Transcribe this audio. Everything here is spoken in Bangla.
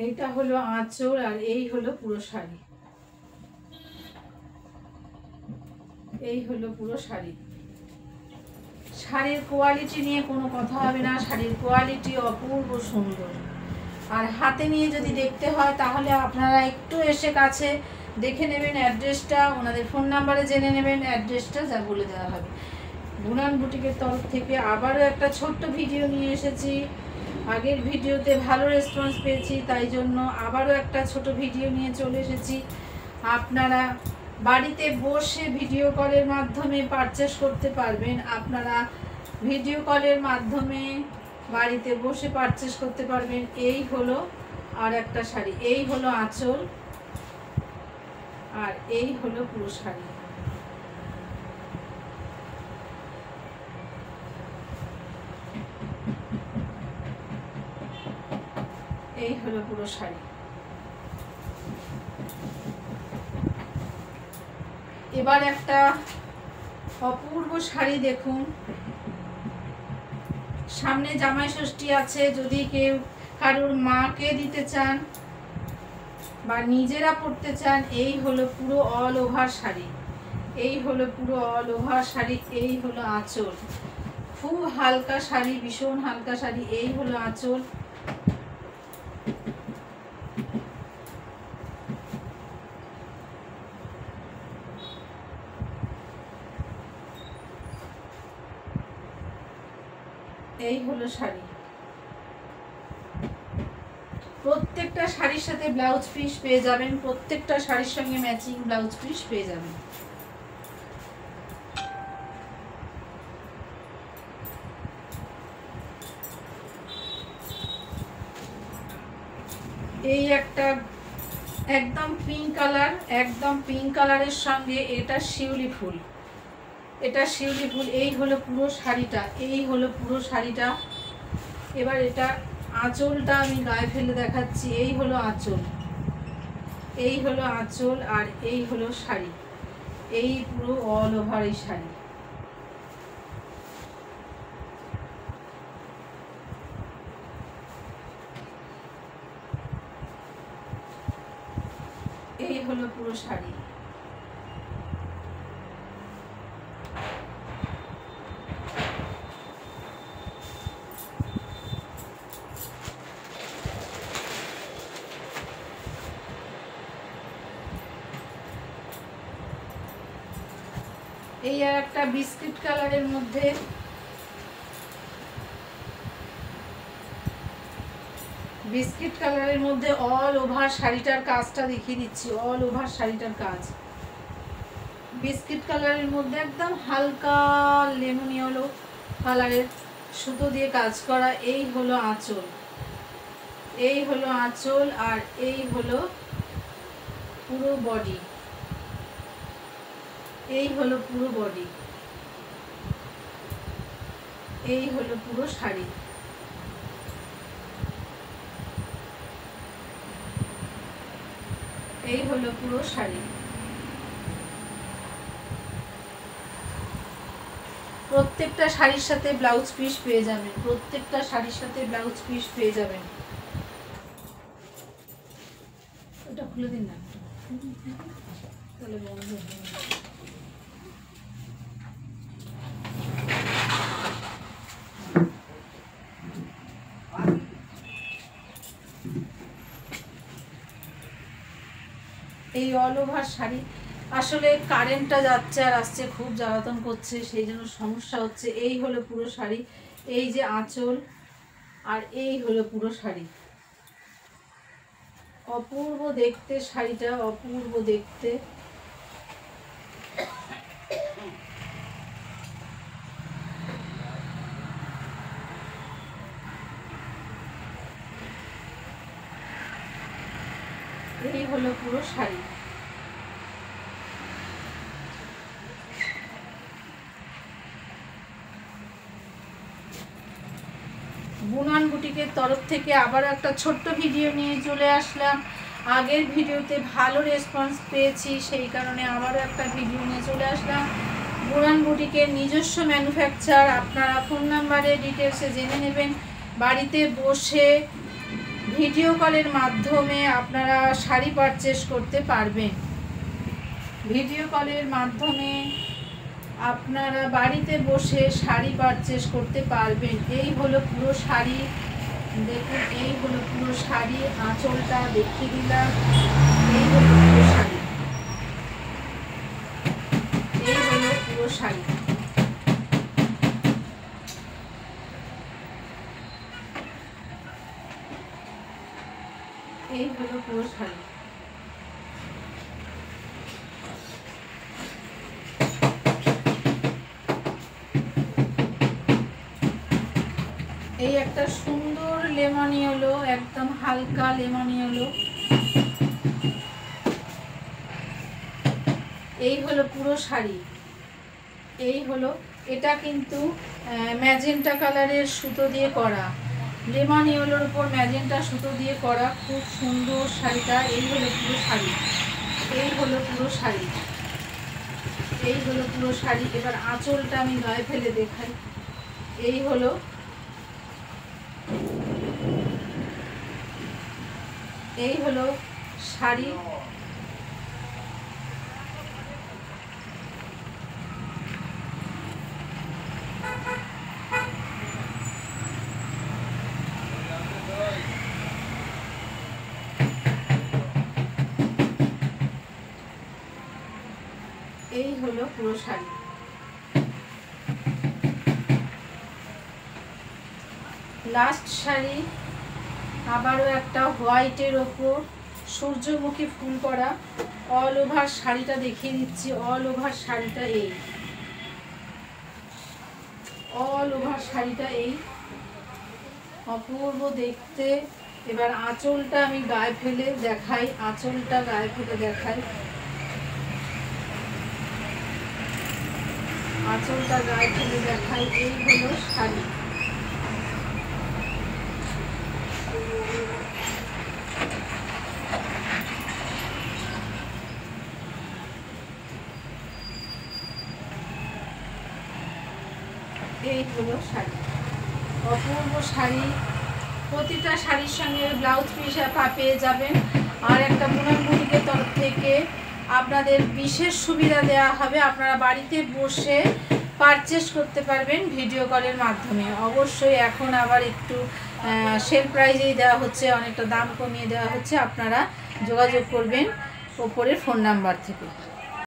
এইটা হলো আঁচল আর এই হলো পুরো শাড়ি। এই হলো পুরো শাড়ি। শাড়ির কোয়ালিটি নিয়ে কোনো কথা হবে না, শাড়ির কোয়ালিটি অপূর্ব সুন্দর। আর হাতে নিয়ে যদি দেখতে হয় তাহলে আপনারা একটু এসে কাছে দেখে নেবেন অ্যাড্রেসটা, ওনাদের ফোন নাম্বারে জেনে নেবেন অ্যাড্রেসটা, যা বলে দেওয়া হবে। বুনান বুটিকের তরফ থেকে আবারও একটা ছোট্ট ভিডিও নিয়ে এসেছি। আগের ভিডিওতে ভালো রেসপন্স পেয়েছি, তাই জন্য আবারও একটা ছোট ভিডিও নিয়ে চলে এসেছি। আপনারা বাড়িতে বসে ভিডিও কলের মাধ্যমে পারচেস করতে পারবেন। আপনারা ভিডিও কলের মাধ্যমে বাড়িতে বসে পারচেস করতে পারবেন। এই হলো আর একটা শাড়ি, এই হলো আঁচল আর এই হলো পুরো শাড়ি। এই হলো পুরো শাড়ি। এবার একটা অপূর্ব শাড়ি দেখুন। সামনে জামাই ষষ্ঠী আছে, যদি কেউ কারোর মাকে দিতে চান বা নিজেরা পরতে চান, এই হলো পুরো অল ওভার শাড়ি। এই হলো পুরো অল ওভার শাড়ি। এই হলো আঁচল, খুব হালকা শাড়ি, ভীষণ হালকা শাড়ি। এই হলো আঁচল। এই হলো শাড়ি। প্রত্যেকটা শাড়ির সাথে ব্লাউজ পিস পেয়ে যাবেন, প্রত্যেকটা শাড়ির সঙ্গে ম্যাচিং ব্লাউজ পিস পেয়ে যাবেন। এই একটা একদম পিঙ্ক কালার, একদম পিঙ্ক কালারের সঙ্গে এটা শিউলি ফুল, এটা শিউলি ফুল। এই হলো পুরো শাড়িটা, এই হলো পুরো শাড়িটা। এবার এটা আঁচলটা আমি গায়ে ফেলে দেখাচ্ছি। এই হলো আঁচল, এই হলো আঁচল আর এই হলো শাড়ি। এই পুরো অল ওভার এই শাড়ি। এই হলো পুরো শাড়ি। এই একটা বিস্কিট কালারের মধ্যে, বিস্কিট কালারের মধ্যে অল ওভার শাড়িটার কাজটা দেখিয়ে দিচ্ছি। অল ওভার শাড়িটার কাজ বিস্কিট কালারের মধ্যে একদম হালকা লেমন ইয়েলো কালারের সুতো দিয়ে কাজ করা। এই হলো আঁচল, এই হলো আঁচল আর এই হলো পুরো বডি। এই হলো পুরো বডি। এই হলো পুরো শাড়ি। এই হলো পুরো শাড়ি। প্রত্যেকটা শাড়ির সাথে ব্লাউজ পিস পেয়ে যাবেন, প্রত্যেকটা শাড়ির সাথে ব্লাউজ পিস পেয়ে যাবেন। ওটা খুলে দিন না, তাহলে বন্ধ হবে। এই অল ওভার শাড়ি আসলে কারেন্টটা যাচ্ছে আর আসছে, খুব জ্বালাতন করছে, সেই জন্য সমস্যা হচ্ছে। এই হলো পুরো শাড়ি, এই যে আঁচল আর এই হলো পুরো শাড়ি। অপূর্ব দেখতে শাড়িটা, অপূর্ব দেখতে। এই হলো পুরো শাড়ি। বুনান বুটিকের তরফ থেকে আবার একটা ছোট্ট ভিডিও নিয়ে চলে আসলাম। আগের ভিডিওতে ভালো রেসপন্স পেয়েছি, সেই কারণে আবারও একটা ভিডিও নিয়ে চলে আসলাম। বুনান বুটিকের নিজস্ব ম্যানুফ্যাকচার, আপনারা ফোন নাম্বারে ডিটেলসে জেনে নেবেন। বাড়িতে বসে ভিডিও কলের মাধ্যমে আপনারা শাড়ি পারচেস করতে পারবেন। ভিডিও কলের মাধ্যমে আপনারা বাড়িতে বসে শাড়ি পারচেস করতে পারবেন। এই হলো পুরো শাড়ি, দেখুন এই হলো পুরো শাড়ি, আঁচলটা দেখিয়ে দিলাম। এই হলো পুরো শাড়ি, এই হলো পুরো শাড়ি। এই হলো পুরো শাড়ি। এই একটা সুন্দর লেমন ইয়েলো, একদম হালকা লেমন ইয়েলো। এই হলো পুরো শাড়ি, এই হলো। এটা কিন্তু ম্যাজেন্টা কালারের সুতো দিয়ে করা, লেমন ইয়েলোর উপর ম্যাজেন্টা সুতো দিয়ে করা, খুব সুন্দর শাড়িটা। এই হলো পুরো শাড়ি, এই হলো পুরো শাড়ি, এই হলো পুরো শাড়ি। এবার আঁচলটা আমি গায়ে ফেলে দেখাই। এই হলো, এই হলো শাড়ি। এই হলো পুরো শাড়ি। লাস্ট শাড়ি, আবারও একটা হোয়াইটের ওপর সূর্যমুখী ফুল করা, অল ওভার শাড়িটা দেখিয়ে দিচ্ছি। অল ওভার শাড়িটা এই, অল ওভার শাড়িটা এই, অপূর্ব দেখতে। এবার আঁচলটা আমি গায়ে ফেলে দেখাই, আঁচলটা গায়ে ফেলে দেখাই, আঁচলটা গায়ে ফেলে দেখাই। এই হলো শাড়ি। এই হলো শাড়ি, অপূর্ব শাড়ি। প্রতিটা শাড়ির সঙ্গে ব্লাউজ পিস পেয়ে যাবেন। আর একটা বুনন বুটিকের তরফ থেকে আপনাদের বিশেষ সুবিধা দেওয়া হবে, আপনারা বাড়িতে বসে পারচেস করতে পারবেন ভিডিও কলের মাধ্যমে। অবশ্যই এখন আবার একটু সেল প্রাইজেই দেওয়া হচ্ছে, অনেকটা দাম কমিয়ে দেওয়া হচ্ছে। আপনারা যোগাযোগ করবেন ওপরের ফোন নাম্বার থেকে।